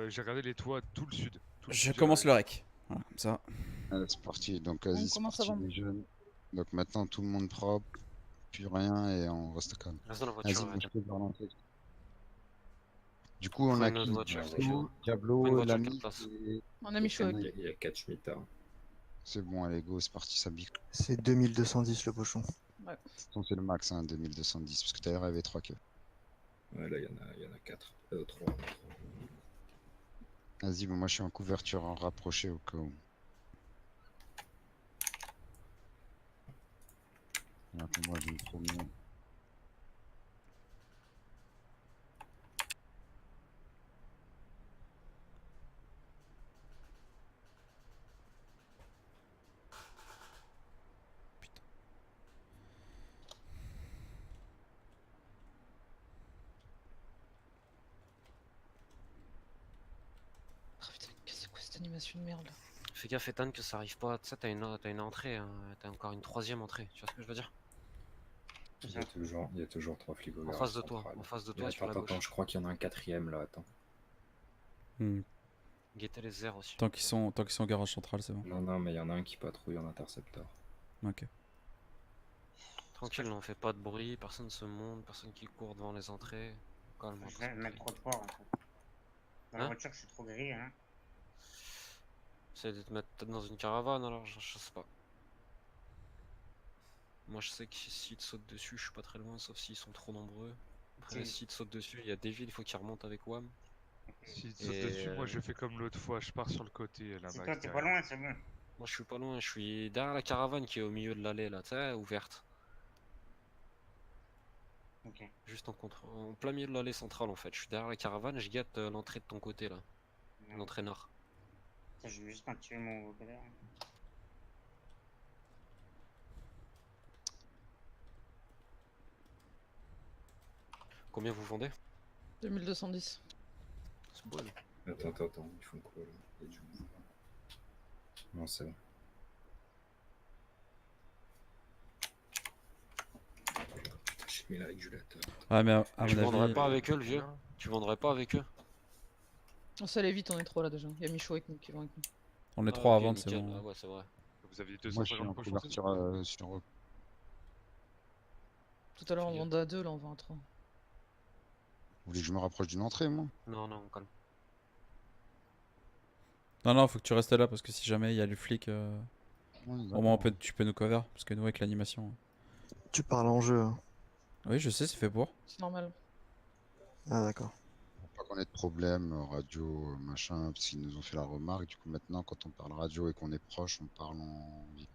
J'ai regardé les toits, tout le sud. Tout le Je sud, commence le rec. Voilà, comme ça. Allez, c'est parti. Donc, On vas-y, c'est commence parti, avant. les jeunes. Donc, maintenant, tout le monde propre, plus rien et on reste calme. Reste dans la Vas-y, voiture, moi, ouais. je peux te relancer. Du coup, on Faut a une autre qui? voiture, Diablo, Faut une Diablo, voiture l'ami 4 places. et... On a mis chaud. Canaille. Il y a 4 Schmitt. Hein. C'est bon, allez, go, c'est parti, ça bique. C'est 2210 le pochon. C'est le max, hein, 2210, parce que d'ailleurs, il y avait 3 queues. Ouais, là, il y en a 4. 3. Vas-y, bon, moi, je suis en couverture en rapproché au cas où. Moi, je vais me promener. Oh putain, c'est quoi cette animation de merde là? Fais gaffe, Ethan, que ça arrive pas. Tu sais, t'as une entrée, hein. T'as encore une troisième entrée. Tu vois ce que je veux dire? Il y a toujours 3 flics au En garage face de toi, central. en face de Et toi, sur la attends, gauche. je crois qu'il y en a un 4ème là, attends. Guettez les airs aussi. Tant qu'ils sont au garage central, c'est bon. Non, mais il y en a un qui patrouille en intercepteur. Ok. Tranquille, on fait pas de bruit, personne se monte, personne qui court devant les entrées. Calme. Je vais mettre trop de poids en fait. Dans la Hein? voiture, je suis trop gris. Hein. Essaye de te mettre peut-être dans une caravane alors, je sais pas. Moi je sais que s'ils te sautent dessus, je suis pas très loin, sauf s'ils sont trop nombreux. Après, s'ils te sautent dessus, il y a des villes, il faut qu'ils remontent avec WAM. S'il te saute dessus, moi je fais comme l'autre fois, je pars sur le côté là-bas. C'est toi, t'es pas loin, c'est bon. Moi je suis pas loin, je suis derrière la caravane qui est au milieu de l'allée là, tu sais, ouverte. Ok. Juste en plein milieu de l'allée centrale en fait. Je suis derrière la caravane, je guette l'entrée de ton côté là. L'entrée nord. Ça, je vais juste activer mon vocabulaire. Combien vous vendez? 2210. C'est beau là. Attends, ils font quoi là? Il y a du mouvement. Non, c'est bon. J'ai mis la régulateur. Ouais, mais à Tu mon vendrais avis, pas avec eux le vieux? Tu vendrais pas avec eux? On ça allait vite, on est trop là déjà. Il y a Michaud avec nous qui vont avec nous. on est Ah, 3 à ok, vendre, c'est nickel. bon. Ah ouais, c'est vrai. Vous aviez Moi, je suis 250 en pochons, c'est ça couverture sur... Tout à l'heure on Bien. vendait à 2, là on vend à 3. Vous voulez que je me rapproche d'une entrée, moi? Non, calme. Non, faut que tu restes là parce que si jamais il y a les flics, Ouais, au moins tu peux nous cover. Parce que nous, avec l'animation. Tu parles en jeu. Hein. Oui, je sais, c'est fait pour. C'est normal. Ah d'accord. Pour pas qu'on ait de problème, radio, machin, parce qu'ils nous ont fait la remarque. Du coup, maintenant, quand on parle radio et qu'on est proche, on parle en vie.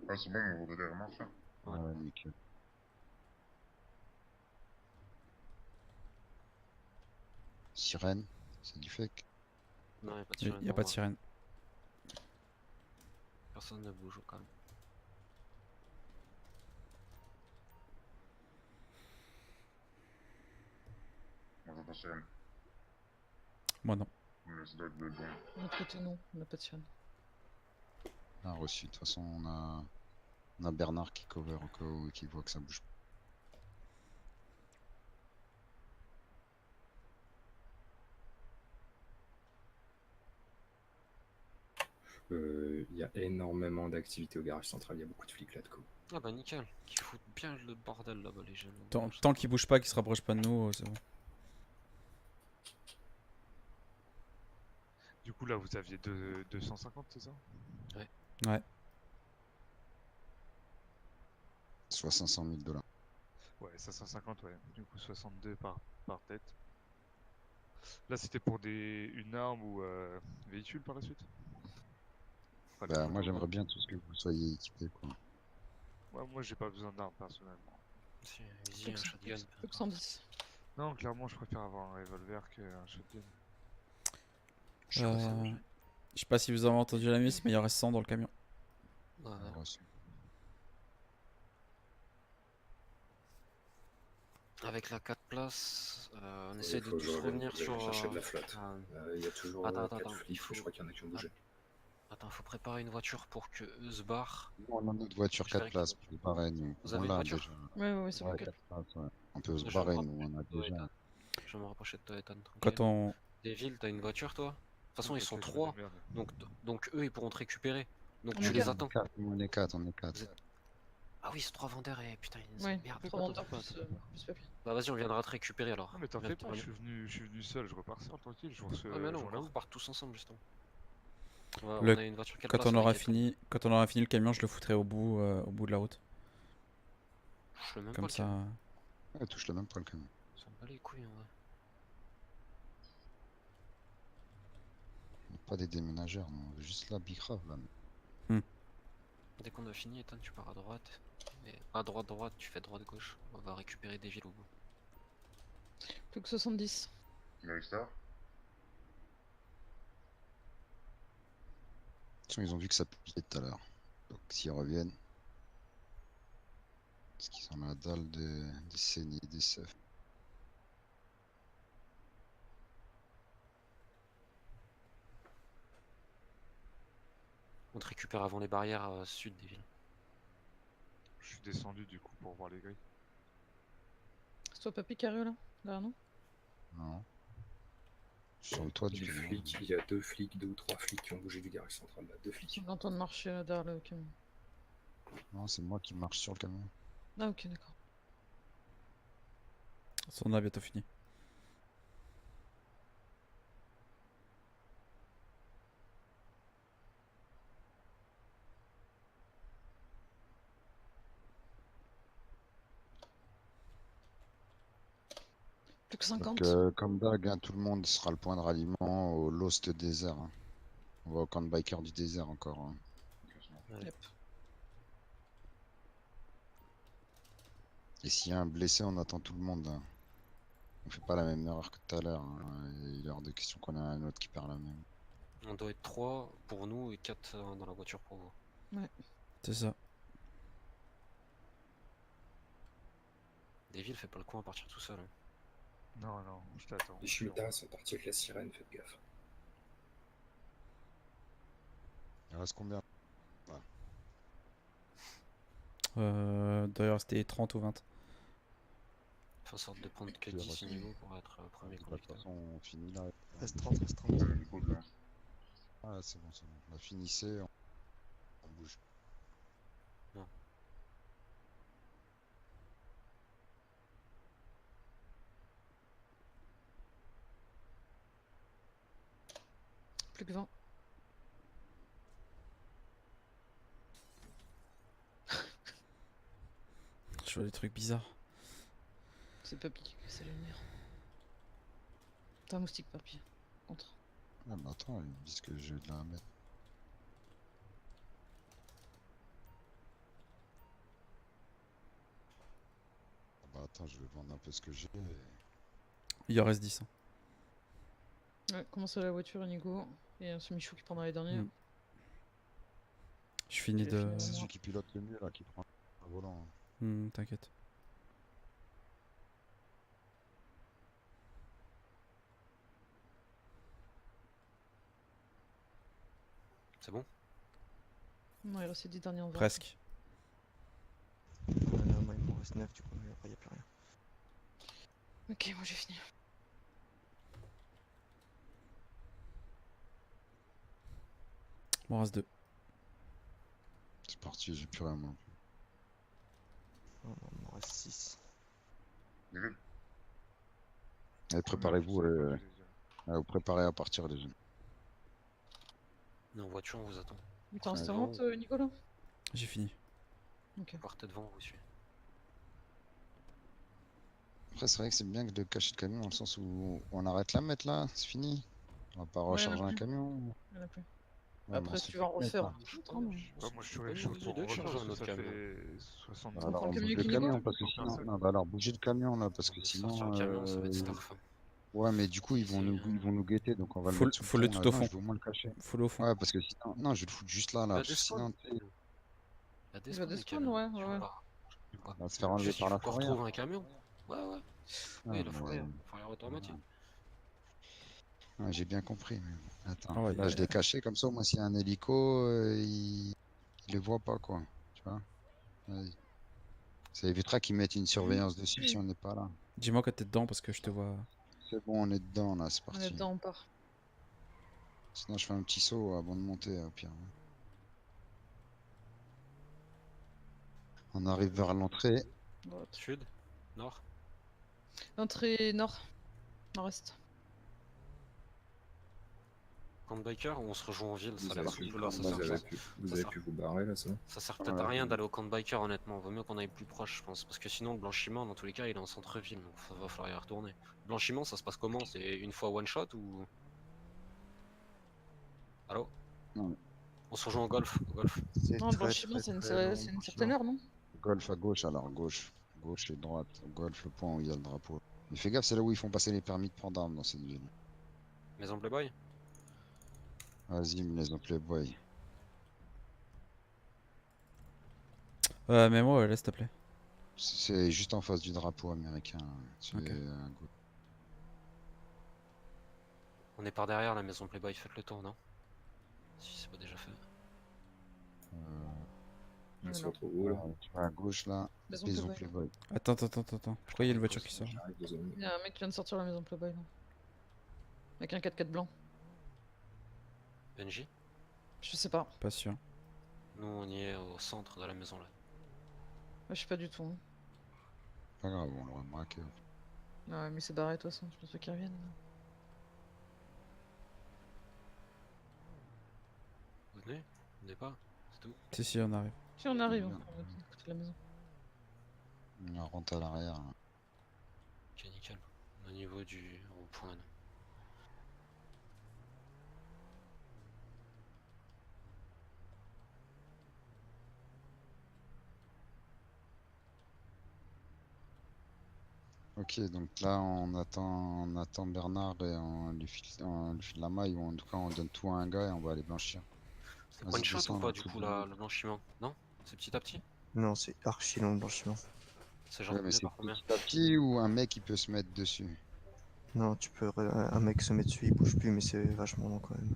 Ah, c'est bon, mon vocabulaire marche. Hein. Ouais. Ouais, nickel. Sirène, c'est du fake. Non, y'a pas de Il sirène. n'y a pas de sirène. Personne ne bouge au calme. Moi, j'entends sirène. Moi, non. Mais ça doit être dedans. De notre côté, non, on n'a pas de sirène. Ah, reçu. De toute façon, on a Bernard qui cover au cas où et qui voit que ça bouge. Il y a énormément d'activités au garage central, il y a beaucoup de flics là de coup. Ah bah nickel. Qui foutent bien le bordel là-bas les jeunes. Tant qu'ils bougent pas, qu'ils se rapprochent pas de nous, c'est bon. Du coup là vous aviez 250, c'est ça? Ouais. Soit 500 000 $. Ouais, 550, ouais. Du coup 62 par tête. Là c'était pour une arme ou véhicule par la suite? Enfin, Bah, les moi, photos, j'aimerais bien tout ce que vous soyez équipés, quoi. quoi. Ouais, moi j'ai pas besoin d'armes personnellement. Si, easy, un shotgun. Plus que 110. Non, clairement je préfère avoir un revolver qu'un shotgun. Je sais pas si vous avez entendu la musique, mais il y en reste 100 dans le camion. Ouais. Reçu. Avec la 4 places, on Il essaie de faut tous revenir je vais sur. chercher de la flotte. Il y a toujours Attends, 4 il flics, faut- je crois qu'il y en a qui ont bougé. Attends, faut préparer une voiture pour que eux se barrent. Nous, on a notre voiture Je 4 vérifie. places, pareil, nous. Vous On avez une l'a voiture? déjà. Ouais, c'est bon. Ouais, Ok. 4 places, ouais. On peut se Je vais barrer, me nous, on a rapprocher de toi, déjà. Ethan. Je vais me rapprocher de toi, Ethan. Tranquille. Quand Des villes, t'as une voiture toi? De toute façon, ils sont Ok, je me 3, démerde. donc eux ils pourront te récupérer. Donc On tu est les quatre. attends. On est 4, on est 4. Vous êtes- Ah oui, c'est 3 vendeurs et putain, Ouais, merde. 3 vendeurs plus papier. Bah vas-y, on viendra te récupérer alors. Non mais t'en On vient fais te pas, ramener. je suis venu seul, je repars seul tranquille, je vous reçois, Ah mais je non, m'en on avoue. repart tous ensemble justement. Le- On a une voiture quelle Quand place on aura avec Ethan? fini, quand on aura fini le camion, je le foutrai au bout de la route. Je le même Comme pas le ça. camion. Ouais, touche-le même pas le camion. On s'en bat les couilles en vrai. On n'est pas des déménageurs, non, on veut juste la bicrave là. Dès qu'on a fini, Ethan, tu pars à droite. Et à droite, droite, tu fais droite, gauche. On va récupérer des villes au bout. Plus que 70. Gangster. De toute façon, ils ont vu que ça piquait tout à l'heure. Donc s'ils reviennent. Parce qu'ils sont la dalle des saignées, des seufs. On te récupère avant les barrières sud des villes. Je suis descendu du coup pour voir les grilles. C'est toi, papy, qui arrive là? Derrière nous? Non. Je suis sur le toit Les du camion. flics, il y a 2 flics, 2 ou 3 flics qui ont bougé du garage central là. 2 flics. On entend de marcher là derrière le camion. Non, c'est moi qui marche sur le camion. Ah, ok, d'accord. On a bientôt fini. Plus que 50. Donc, comme d'hab, hein, tout le monde sera le point de ralliement au Lost Desert. Hein. On va au camp de biker du désert encore. Hein. Yep. Et s'il y a un blessé, on attend tout le monde. Hein. On fait pas la même erreur que tout à l'heure. Hein. Il est hors de question qu'on ait un autre qui perd la même. On doit être 3 pour nous et 4 dans la voiture pour vous. C'est ça. Des villes, fait pas le coin à partir tout seul. Hein. Non, non, je t'attends. Les Schmittas sont partis avec la sirène, faites gaffe. Il reste combien? D'ailleurs, c'était 30 ou 20. Fais en sorte de prendre que Tu vas 10 rester. niveaux pour être premier De toute conducteur. façon, on finit là. Reste 30, reste 30. Du coup, là. Ah, c'est bon, c'est bon. On a finissé, on bouge. Plus que 20. Je vois des trucs bizarres. C'est papy qui casse la lumière. T'as un moustique, papy. Entre. Ah, mais attends, ils me disent que j'ai de la mettre. Ah bah attends, je vais vendre un peu ce que j'ai. Il en reste 10. Hein. Ouais, commence à la voiture, Inigo. Et c'est Michou qui prendra les derniers. Mm. Je finis Je vais de. finir. C'est moi. celui qui pilote le mieux là, qui prend le volant. Hein. T'inquiète. C'est bon? Non, il reste les 10 derniers en vente. Presque. Moi, il m'en reste 9, du coup, après, il n'y a plus rien. Ok, moi j'ai fini. Il m'en reste 2. C'est parti, j'ai plus rien moi. Non, il m'en reste 6. Les villes. Allez, préparez-vous, vous préparez à partir les jeunes. On est en voiture, on vous attend. Il t'en reste Ouais, 40, Nicolas? J'ai fini. Ok. Partez devant, on vous suit. Après, c'est vrai que c'est bien que de cacher le camion dans le sens où on arrête la mettre là, c'est fini. On va pas Ouais, recharger on a un plus. camion. Il y en a plus. Ouais, Après, mais si on tu vas en s'en fout, refaire, hein. on foutera, mais... Bah, moi je suis pas chaud une pour idée de recharger, charger un ça autre camion. fait 60 Alors, prend le on camion bouge le avec Inigo camion parce que sinon, non, bah alors bougez le camion là parce que On va sortir sinon, le camion, ça va être Starf. ouais, mais du coup ils vont nous guetter donc on va le Faut- mettre sous faut le le pont, tout là. au Non, fond. je vais au moins le cacher. Faut le au fond. Ouais, parce que sinon, non, je vais le foutre juste là, Il y a parce des que sinon, spawns. tu sais, Il y a des Il y a spawns, des les spawns, camions. ouais, Tu ouais. vois. on va se faire enlever Juste, il par faut la qu'on fourrière. retrouve un camion. Ouais, ouais. Ah, Oui, la mais- fourrière automatique. Ouais, j'ai bien compris. Mais... Attends, Ah ouais, là je l'ai caché comme ça, moi s'il y a un hélico, il les voit pas quoi. Tu vois. Ouais. Ça évitera qu'ils mettent une surveillance dessus si on n'est pas là. Dis-moi quand t'es dedans parce que je te vois. C'est bon, on est dedans là, c'est On est parti. dedans, on part. Sinon, je fais un petit saut avant de monter au pire. On arrive vers l'entrée. Droite. Sud? Nord? Entrée nord. Nord-est. Camp Biker ou on se rejoint en ville? Ça Vous a l'air avez pu, souple là, ça vous sert, avez ça, pu, vous ça avez sert- pu vous barrer là, c'est bon? ça sert peut-être Ouais, à rien ouais. d'aller au Camp Biker honnêtement, vaut mieux qu'on aille plus proche je pense, parce que sinon le blanchiment dans tous les cas il est en centre-ville, donc va falloir y retourner. Blanchiment ça se passe comment? C'est une fois one shot ou... Allô? Non. On se rejoint au golf, au golf. C'est Non, le très blanchiment, très c'est une, très long, c'est une blanchiment. certaine heure, non? Golf à gauche, alors gauche. Gauche et droite. Golf, le point où il y a le drapeau. Mais fais gaffe, c'est là où ils font passer les permis de port d'armes dans cette ville. Maison Playboy? Vas-y, Maison Playboy. Mais moi, laisse s'il te plaît. C'est juste en face du drapeau américain. C'est Ok. à gauche. On est par derrière la maison Playboy, faites le tour non? Si c'est pas déjà fait. On se Non. retrouve où là? Tu vas à gauche là. Maison Maison Playboy. Playboy. Attends. Pourquoi il y a une voiture qui sort? J'arrive de zone. Il y a un mec qui vient de sortir de la maison Playboy, là. Avec un 4x4 blanc. Benji? Je sais pas. Pas sûr. Nous on y est au centre de la maison là. Ouais, je sais pas du tout. Hein. Pas grave, on l'aura braqué. Ouais, mais c'est barré de toute façon, je pense pas qu'ils reviennent. Vous venez? Vous venez pas? C'est tout? Si, on arrive. Si on arrive, Bien. hein, on va de côté de la maison. On rentre à l'arrière. Là. Ok nickel. On est au niveau du rond-point là. Ok, donc là on attend Bernard et on lui file la maille ou en tout cas on donne tout à un gars et on va aller blanchir. C'est Vas-y, one shot ou descends, pas là, du tout coup devant. le blanchiment? Non? C'est petit à petit? Non, c'est archi long le blanchiment. C'est genre Ouais, mais combien c'est par combien? petit à petit ou un mec il peut se mettre dessus. Non, tu peux. Un mec se met dessus, il bouge plus, mais c'est vachement long quand même.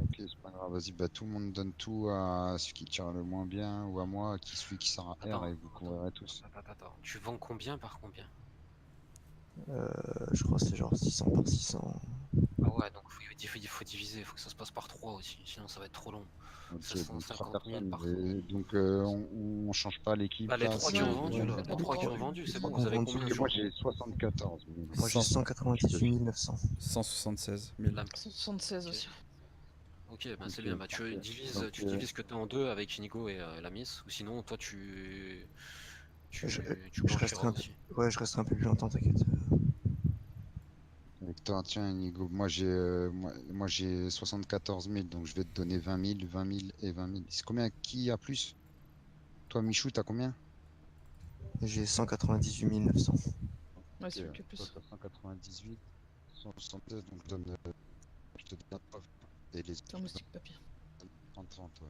Ok, c'est pas grave, vas-y, bah tout le monde donne tout à celui qui tire le moins bien ou à moi, celui qui sert à R Attends, et vous courrez tous. attends. Tu vends combien par combien? Je crois que c'est genre 600 par 600. Ah ouais, donc faut diviser, faut que ça se passe par 3 aussi, sinon ça va être trop long. Ok, donc 750 3 000 personnes. par Et donc on change pas l'équipe. Bah les là, 3 c'est- qui ont Ouais, vendu ouais, là, ouais, les 3 qui ont ouais. vendu, c'est Trois bon, qui vous ont avez vendu. combien Ok, sur moi j'ai 74 000. Moi j'ai 198 900. 176 000. la... 176 Ok. aussi. Ok, bah c'est Ok, bien, bah tu parfait. divises, Donc, tu divises que t'es en deux avec Inigo et la Miss, ou sinon toi tu Je blanchiras resterai un peu. aussi. Ouais, je resterai un peu plus longtemps, t'inquiète. Avec toi, tiens, Nigo, moi j'ai 74 000, donc je vais te donner 20 000, 20 000 et 20 000. C'est combien qui a plus? Toi, Michou, t'as combien? J'ai 198 900. Ouais, Ok, celui qui a toi plus. t'as 198, 172, donc je te donne pas. Et les C'est un moustique papier. 30, ouais.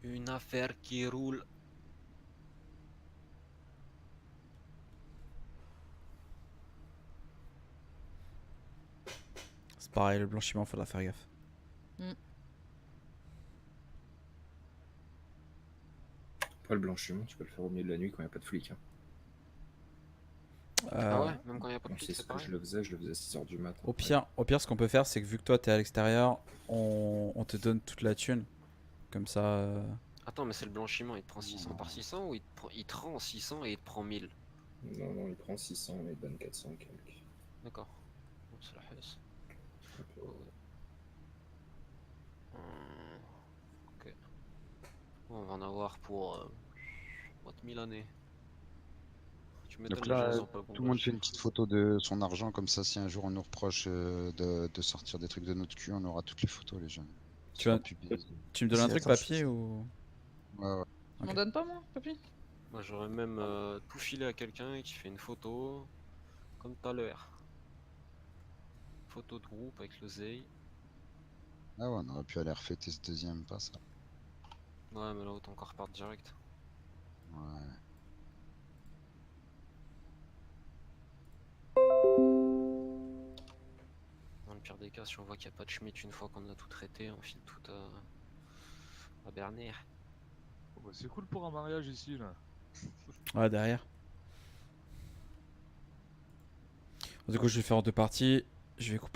Une affaire qui roule. C'est pareil, le blanchiment, faudra faire gaffe. Après le blanchiment, tu peux le faire au milieu de la nuit quand il n'y a pas de flics. Hein. Ah ouais, même quand il n'y a pas de Moi, flic, c'est c'est ce que pareil. je le faisais à 6h du matin. Au pire, ce qu'on peut faire, c'est que vu que toi t'es à l'extérieur, on te donne toute la thune. Comme ça. Attends, mais c'est le blanchiment, il te prend 600 par 600 ou il te rend 600 et il te prend 1000? Non, il prend 600 mais il donne 400 quelques. D'accord. Bon, c'est la hesse. Un peu, Ok. Bon, on va en avoir pour 1000 années. Tu m'étonnes, Donc les gens, là, ils ont pas tout le monde compris. fait une petite photo de son argent, comme ça, si un jour on nous reproche de sortir des trucs de notre cul, on aura toutes les photos, les jeunes. Tu vas- Tu me donnes un Si, truc attends, je papier fais ça. ou. Ouais, ouais. Tu m'en Ok. donnes pas, moi, papy? Moi, j'aurais même tout filé à quelqu'un qui fait une photo, comme tout à l'heure. Photo de groupe avec l'oseille. Ah ouais, on aurait pu aller refêter ce deuxième pas, ça. Ouais, mais là, autant qu'on reparte direct. Ouais. Dans le pire des cas, si on voit qu'il n'y a pas de Schmitt une fois qu'on a tout traité, on file tout à Bernier. Oh, bah, c'est cool pour un mariage ici là. Ouais, derrière. Du coup, je vais faire en deux parties. Je vais couper